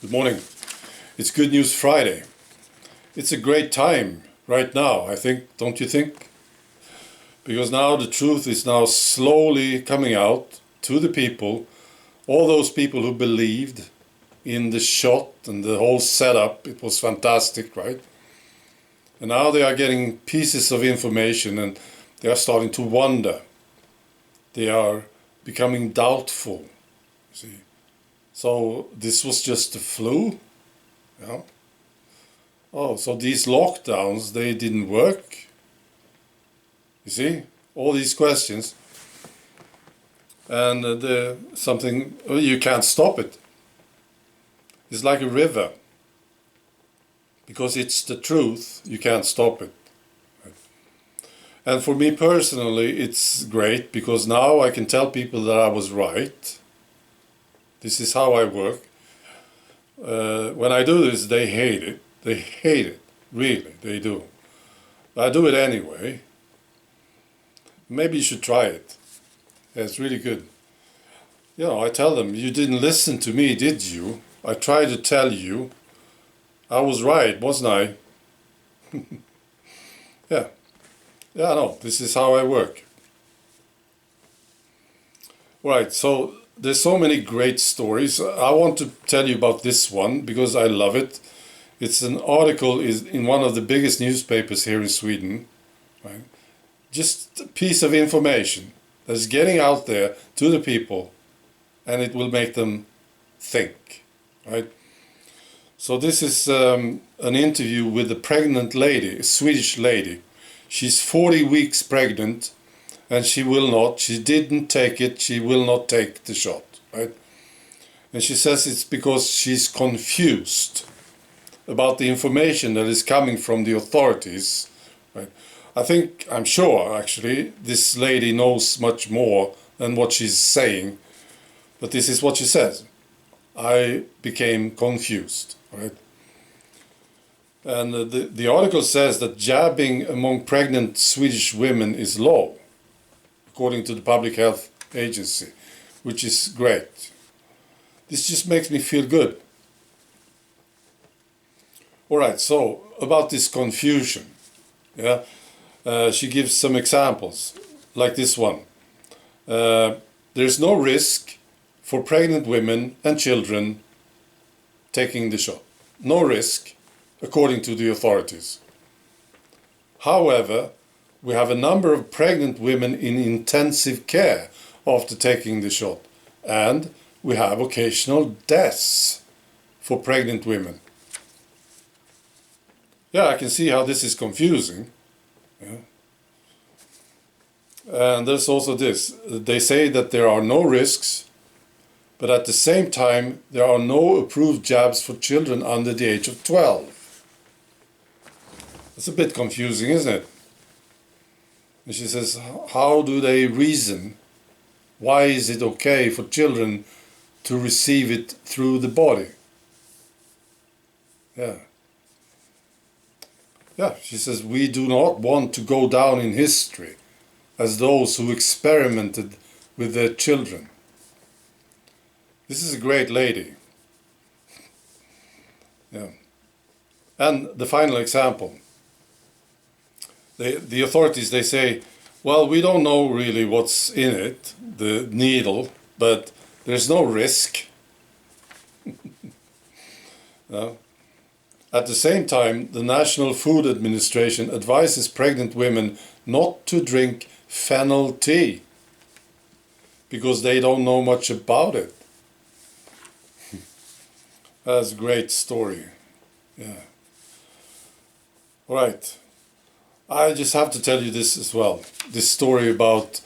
Good morning. It's Good News Friday. It's a great time right now, I think, don't you think? Because now the truth is now slowly coming out to the people, all those people who believed in the shot and the whole setup. It was fantastic, right? And now they are getting pieces of information and they are starting to wonder. They are becoming doubtful, you see. So this was just the flu? Yeah. Oh, so these lockdowns, they didn't work? You see, all these questions. And you can't stop it. It's like a river. Because it's the truth, you can't stop it. And for me personally, it's great because now I can tell people that I was right. This is how I work. When I do this, they hate it. They hate it. Really, they do. I do it anyway. Maybe you should try it. Yeah, it's really good. You know, I tell them, you didn't listen to me, did you? I tried to tell you. I was right, wasn't I? Yeah. Yeah, no, this is how I work. Right, so there's so many great stories. I want to tell you about this one because I love it. It's an article in one of the biggest newspapers here in Sweden. Right? Just a piece of information that's getting out there to the people, and it will make them think. Right? So this is an interview with a pregnant lady, a Swedish lady. She's 40 weeks pregnant. And she didn't take it, she will not take the shot, right? And she says it's because she's confused about the information that is coming from the authorities, right? I'm sure actually, this lady knows much more than what she's saying, but this is what she says. I became confused, right? And the article says that jabbing among pregnant Swedish women is low, according to the Public Health Agency, which is great. This just makes me feel good. All right, so about this confusion, yeah, she gives some examples, like this one. There's no risk for pregnant women and children taking the shot. No risk, according to the authorities. However, we have a number of pregnant women in intensive care after taking the shot. And we have occasional deaths for pregnant women. Yeah, I can see how this is confusing. Yeah. And there's also this. They say that there are no risks, but at the same time, there are no approved jabs for children under the age of 12. That's a bit confusing, isn't it? And she says, how do they reason? Why is it okay for children to receive it through the body? Yeah. Yeah, she says, we do not want to go down in history as those who experimented with their children. This is a great lady. Yeah. And the final example. The authorities, they say, well, we don't know really what's in it, the needle, but there's no risk. No. At the same time, the National Food Administration advises pregnant women not to drink fennel tea because they don't know much about it. That's a great story. Yeah. All right. I just have to tell you this as well. This story about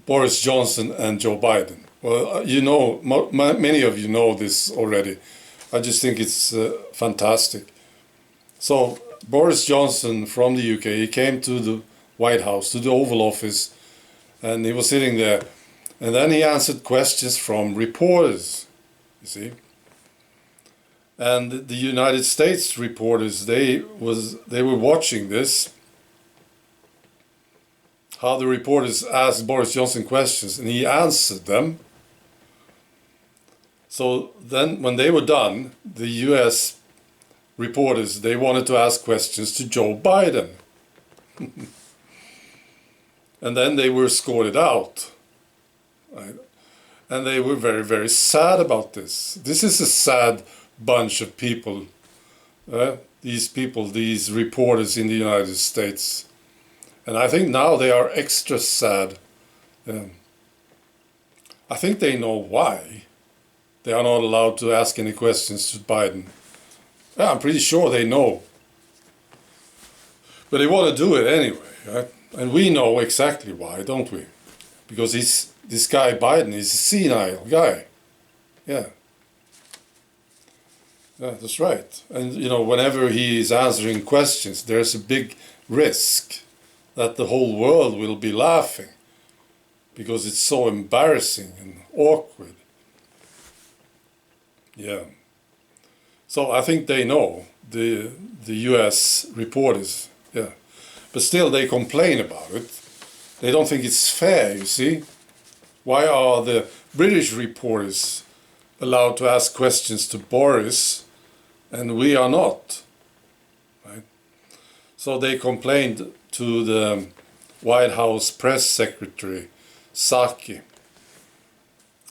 Boris Johnson and Joe Biden. Well, you know, many of you know this already. I just think it's fantastic. So, Boris Johnson from the UK, he came to the White House, to the Oval Office, and he was sitting there. And then he answered questions from reporters, you see. And the United States reporters, they were watching this, how the reporters asked Boris Johnson questions, and he answered them. So then when they were done, the US reporters, they wanted to ask questions to Joe Biden. And then they were escorted out. Right? And they were very, very sad about this. This is a sad bunch of people. These people, these reporters in the United States. And I think now they are extra sad. I think they know why they are not allowed to ask any questions to Biden. I'm pretty sure they know. But they want to do it anyway, right? And we know exactly why, don't we? Because this guy Biden is a senile guy. Yeah. Yeah, that's right. And, you know, whenever he is answering questions, there's a big risk that the whole world will be laughing because it's so embarrassing and awkward. Yeah. So I think they know, the US reporters, yeah. But still they complain about it. They don't think it's fair, you see. Why are the British reporters allowed to ask questions to Boris and we are not? Right? So they complained to the White House press secretary, Psaki,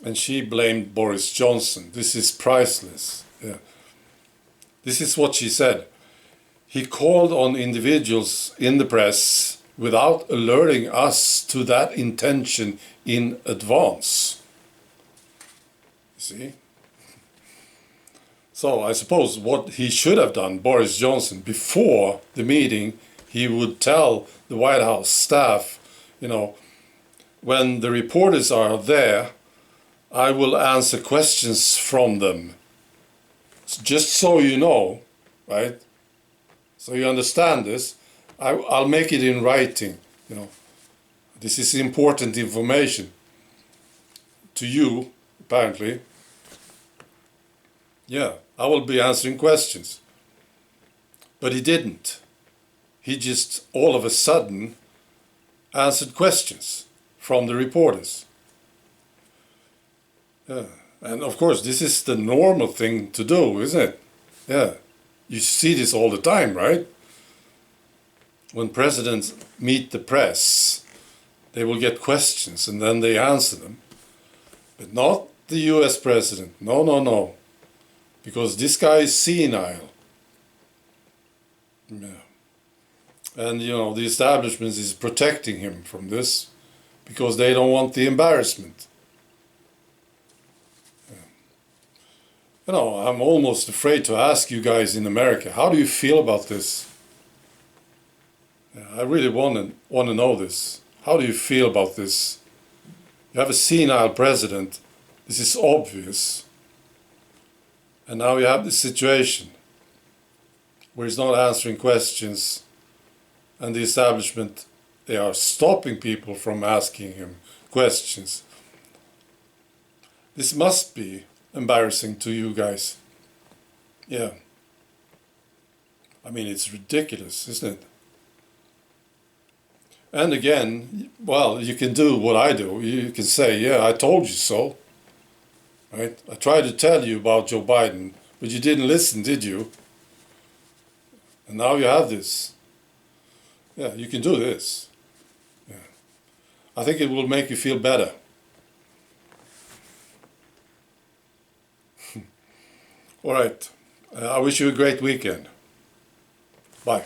and she blamed Boris Johnson. This is priceless. Yeah. This is what she said. He called on individuals in the press without alerting us to that intention in advance. See? So I suppose what he should have done, Boris Johnson, before the meeting, he would tell the White House staff, you know, when the reporters are there, I will answer questions from them. Just so you know, right? So you understand this. I'll make it in writing, you know. This is important information to you, apparently. Yeah, I will be answering questions. But he didn't. He just all of a sudden answered questions from the reporters. Yeah. And of course, this is the normal thing to do, isn't it? Yeah. You see this all the time, right? When presidents meet the press, they will get questions and then they answer them. But not the US president. No, no, no. Because this guy is senile. Yeah. And, you know, the establishment is protecting him from this because they don't want the embarrassment. You know, I'm almost afraid to ask you guys in America, how do you feel about this? I really want to know this. How do you feel about this? You have a senile president. This is obvious. And now you have this situation where he's not answering questions and the establishment, they are stopping people from asking him questions. This must be embarrassing to you guys. Yeah. I mean, it's ridiculous, isn't it? And again, well, you can do what I do. You can say, yeah, I told you so. Right? I tried to tell you about Joe Biden, but you didn't listen, did you? And now you have this. Yeah, you can do this. Yeah. I think it will make you feel better. All right. I wish you a great weekend. Bye.